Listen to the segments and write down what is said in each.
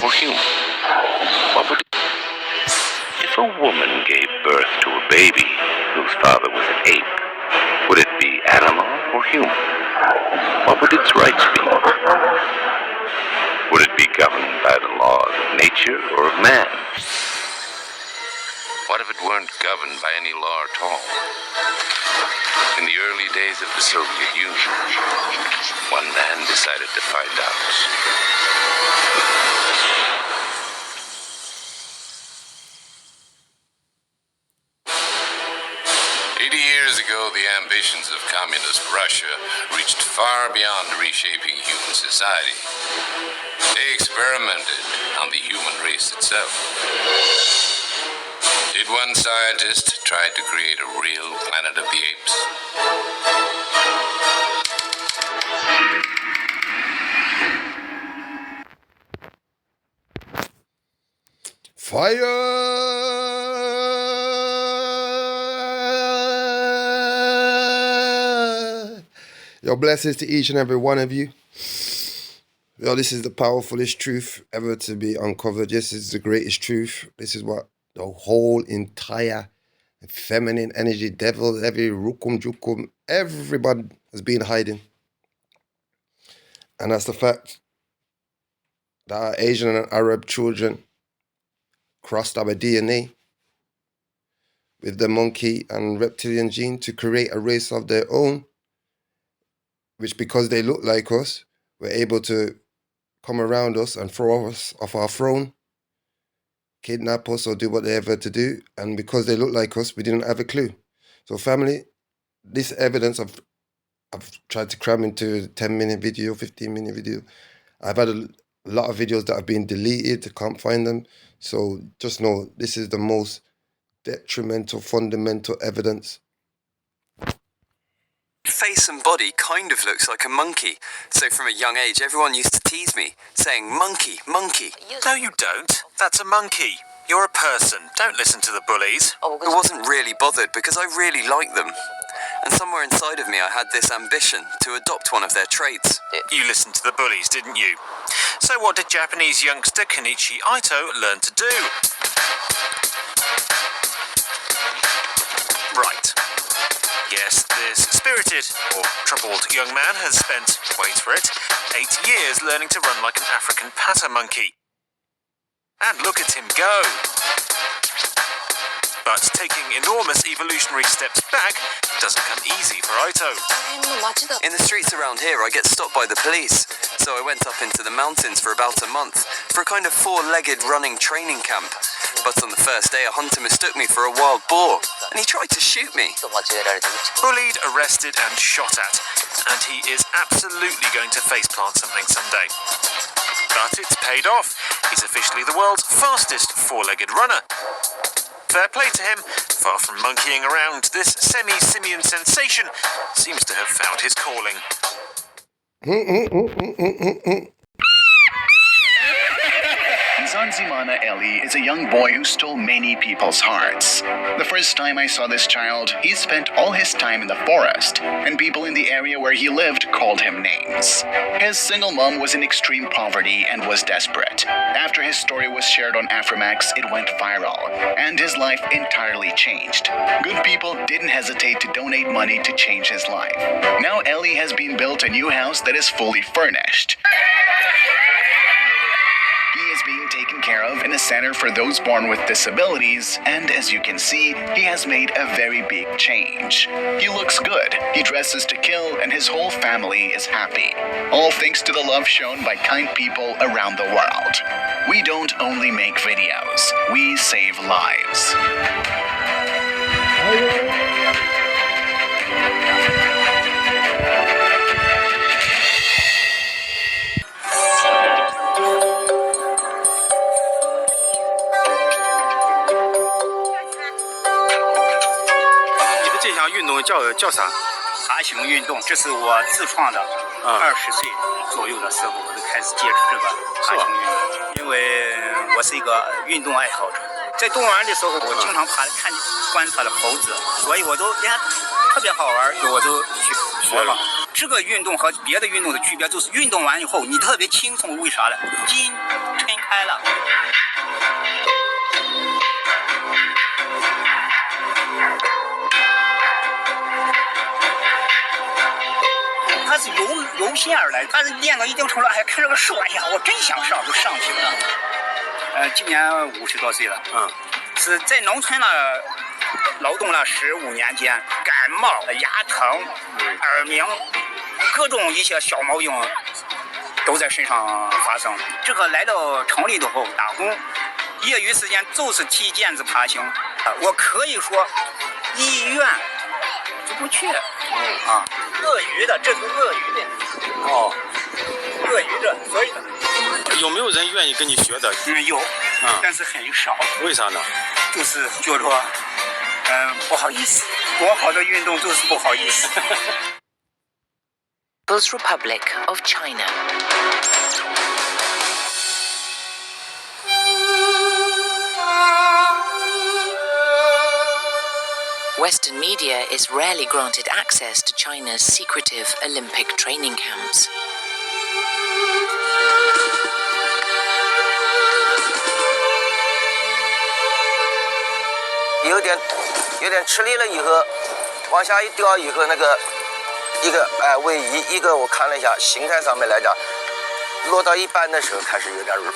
or human? What would if a woman gave birth to a baby whose father was an ape, would it be animal or human? What would its rights be? Would it be governed by the laws of nature or of man? What if it weren't governed by any law at all? In the early days of the Soviet Union, one man decided to find out. 80 years ago, the ambitions of communist Russia reached far beyond reshaping human society. They experimented on the human race itself. Did one scientist try to create a real planet of the apes? Fire! Your blessings to each and every one of you. Yo, this is the powerfulest truth ever to be uncovered. This is the greatest truth. This is what the whole entire feminine energy, devil, every rukum jukum, everybody has been hiding. And that's the fact that our Asian and Arab children crossed our DNA with the monkey and reptilian gene to create a race of their own, which, because they look like us, were able to come around us and throw us off our throne, kidnap us or do whatever to do. And because they look like us, we didn't have a clue. So family, this evidence I've tried to cram into a 10-minute video, 15-minute video. I've had a lot of videos that have been deleted. I can't find them. So just know this is the most detrimental, fundamental evidence. Face and body kind of looks like a monkey. So from a young age, everyone used to tease me, saying, monkey, monkey. No, you don't. That's a monkey. You're a person. Don't listen to the bullies. I wasn't really bothered because I really liked them. And somewhere inside of me, I had this ambition to adopt one of their traits. You listened to the bullies, didn't you? So what did Japanese youngster Kenichi Ito learn to do? Right. Yes, this spirited or troubled young man has spent, wait for it, 8 years learning to run like an African patter monkey. And look at him go! But taking enormous evolutionary steps back doesn't come easy for Ito. In the streets around here, I get stopped by the police. So I went up into the mountains for about a month for a kind of four-legged running training camp. But on the first day, a hunter mistook me for a wild boar, and he tried to shoot me. Bullied, arrested, and shot at. And he is absolutely going to faceplant something someday. But it's paid off. He's officially the world's fastest four-legged runner. Fair play to him. Far from monkeying around, this semi-simian sensation seems to have found his calling. Nzanzimana Eli is a young boy who stole many people's hearts. The first time I saw this child, he spent all his time in the forest, and people in the area where he lived called him names. His single mom was in extreme poverty and was desperate. After his story was shared on Afrimax, it went viral, and his life entirely changed. Good people didn't hesitate to donate money to change his life. Now Eli has been built a new house that is fully furnished. He is being taken care of in a center for those born with disabilities, and as you can see, he has made a very big change. He looks good, he dresses to kill, and his whole family is happy. All thanks to the love shown by kind people around the world. We don't only make videos, we save lives.叫啥？爬行运动，这是我自创的。20岁左右的时候，我就开始接触这个爬行运动，因为我是一个运动爱好者。在动物园的时候，我经常观察的猴子，所以我都特别好玩，我就去学了。这个运动和别的运动的区别就是，运动完以后你特别轻松，为啥呢？筋抻开了。它是由线而来，但是练到一定程度，哎，看这个手，哎呀，我真想上，就上去了。今年50多岁了，是在农村呢，劳动了15年间，感冒、牙疼、耳鸣，各种一些小毛病都在身上发生。这个来到城里头后打工，业余时间就是踢毽子、爬行。我可以说，医院就不去。鳄鱼的，这是鳄鱼的。鳄鱼的，所以有没有人愿意跟你学的？有，但是很少。为啥呢？就是觉得，不好意思，多好的运动就是不好意思。People's Republic of China. Western media is rarely granted access to China's secretive Olympic training camps. 有点吃力了以后，往下一掉以后，那个位移一个我看了一下，形态上面来讲，落到一半的时候开始有点软。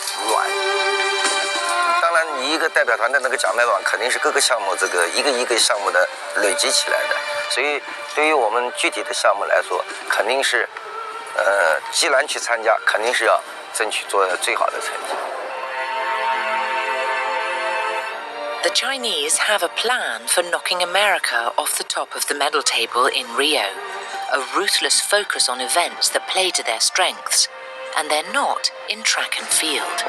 当然，你一个代表团的那个奖牌榜肯定是各个项目这个一个项目的累积起来的，所以对于我们具体的项目来说，肯定是既然去参加，肯定是要争取做最好的成绩。The Chinese have a plan for knocking America off the top of the medal table in Rio, a ruthless focus on events that play to their strengths, and they're not in track and field.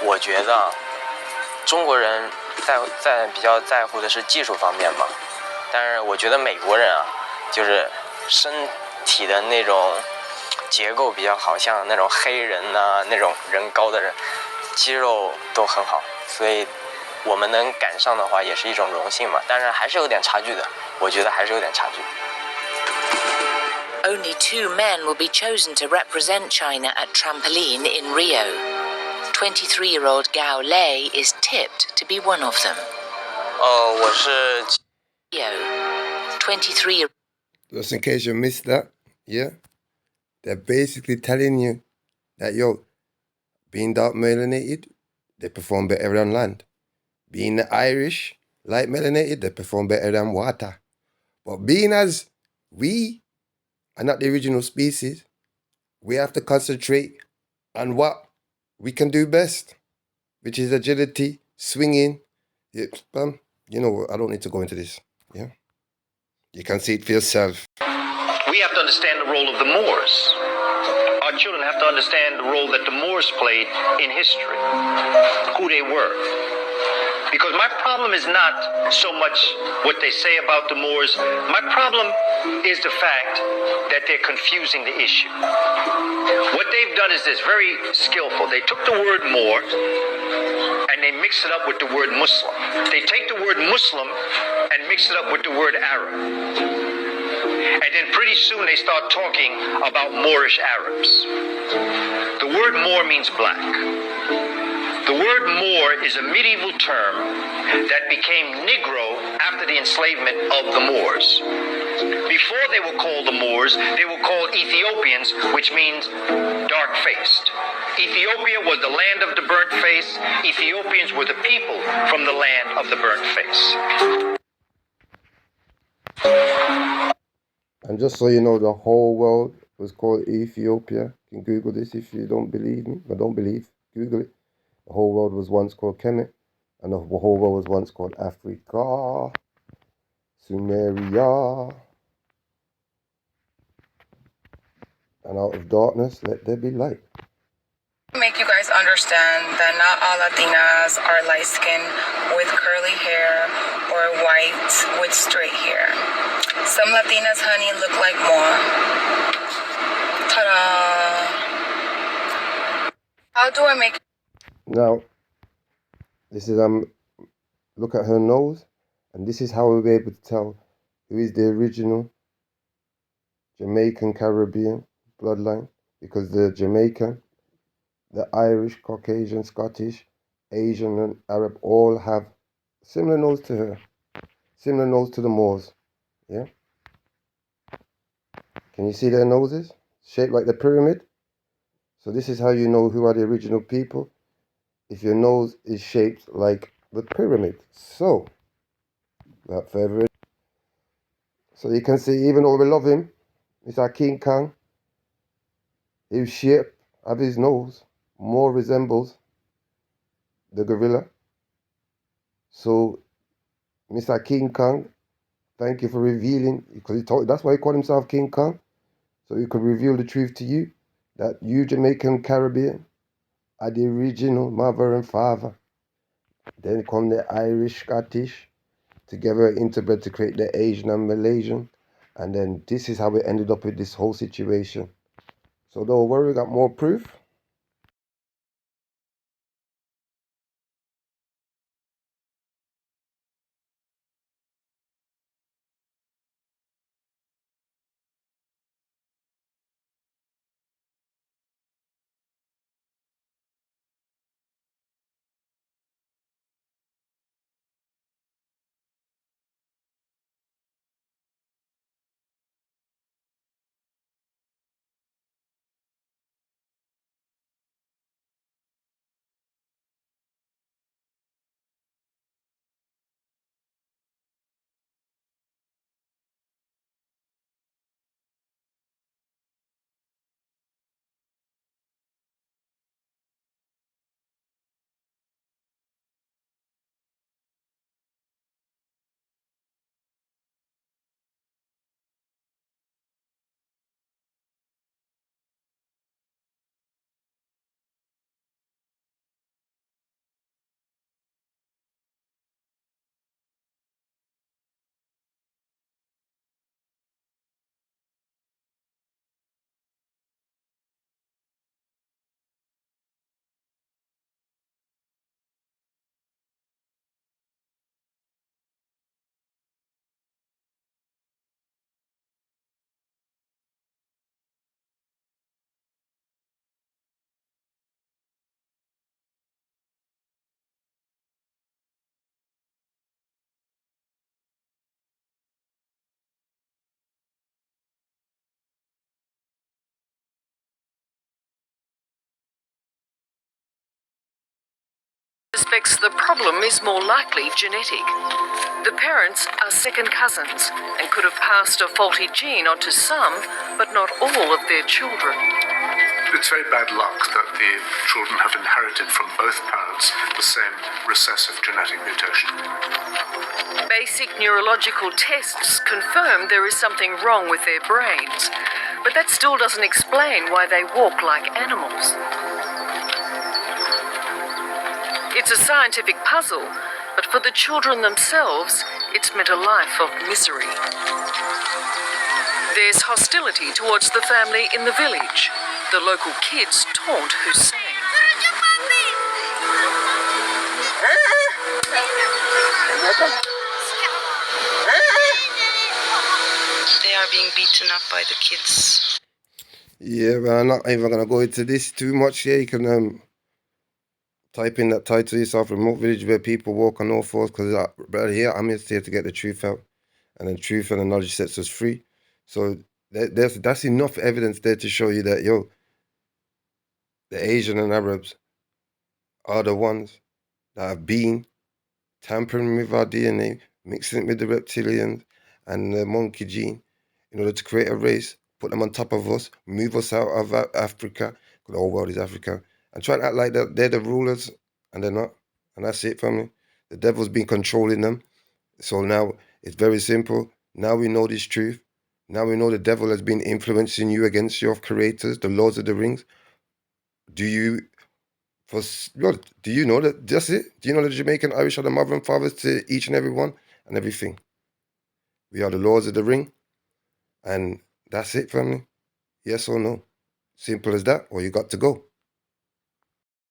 我觉得中国人比较在乎的是技术方面嘛，但是我觉得美国人啊，就是身体的那种结构比较好，像那种黑人呐、那种人高的人。肌肉都很好，所以我们能赶上的话也是一种荣幸嘛。但是还是有点差距的，我觉得还是有点差距。Only 2 men will be chosen to represent China at trampoline in Rio. 23-year-old Gao Lei is tipped to be one of them. 我是 23. Just in case you missed that, yeah, they're basically telling you that being dark melanated, they perform better on land. Being the Irish, light melanated, they perform better than water. But being as we are not the original species, we have to concentrate on what we can do best, which is agility, swinging. Yeah, you know, I don't need to go into this. Yeah, you can see it for yourself. We have to understand the role of the Moors. Our children have to understand the role that the Moors played in history, who they were. Because my problem is not so much what they say about the Moors. My problem is the fact that they're confusing the issue. What they've done is this, very skillful. They took the word Moor and they mix it up with the word Muslim. They take the word Muslim and mix it up with the word Arab. And then pretty soon they start talking about Moorish Arabs. The word Moor means black. The word Moor is a medieval term that became Negro after the enslavement of the Moors. Before they were called the Moors, they were called Ethiopians, which means dark-faced. Ethiopia was the land of the burnt face. Ethiopians were the people from the land of the burnt face. And just so you know, the whole world was called Ethiopia. You can Google this if you don't believe me, but don't believe. Google it. The whole world was once called Kemet, and the whole world was once called Africa, Sumeria. And out of darkness, let there be light. Make you guys understand that not all Latinas are light-skinned with curly hair or white with straight hair. Some Latinas, honey, look like more. Ta-da! How do I make... Now, this is, look at her nose, and this is how we'll be able to tell who is the original Jamaican Caribbean bloodline, because the Jamaican, the Irish, Caucasian, Scottish, Asian, and Arab all have similar nose to her, similar nose to the Moors. Yeah? Can you see their noses? Shaped like the pyramid? So this is how you know who are the original people, if your nose is shaped like the pyramid. So, without further ado, so you can see, even though we love him, Mr. King Kong, his shape of his nose more resembles the gorilla. So, Mr. King Kong, thank you for revealing, because that's why he called himself King Kong, so he could reveal the truth to you, that you Jamaican Caribbean are the original mother and father. Then come the Irish, Scottish, together interbred to create the Asian and Malaysian. And then this is how we ended up with this whole situation. So don't worry, we got more proof. Suspects the problem is more likely genetic. The parents are second cousins and could have passed a faulty gene onto some, but not all of their children. It's very bad luck that the children have inherited from both parents the same recessive genetic mutation. Basic neurological tests confirm there is something wrong with their brains, but that still doesn't explain why they walk like animals. It's a scientific puzzle, but for the children themselves, it's meant a life of misery. There's hostility towards the family in the village. The local kids taunt Hussein. They are being beaten up by the kids. Yeah, but I'm not even going to go into this too much. Yeah, you can type in that title yourself, remote village where people walk on all fours, because right here, I'm just here to get the truth out. And the truth and the knowledge sets us free. So that's enough evidence there to show you that, yo, the Asian and Arabs are the ones that have been tampering with our DNA, mixing it with the reptilians and the monkey gene in order to create a race, put them on top of us, move us out of Africa, because the whole world is Africa, and try to act like they're the rulers, and they're not. And that's it, family. The devil's been controlling them. So now it's very simple. Now we know this truth. Now we know the devil has been influencing you against your creators, the Lords of the Rings. Do you know that? That's it? Do you know that the Jamaican Irish are the mother and fathers to each and every one and everything? We are the Lords of the Ring. And that's it, family. Yes or no? Simple as that, or you got to go.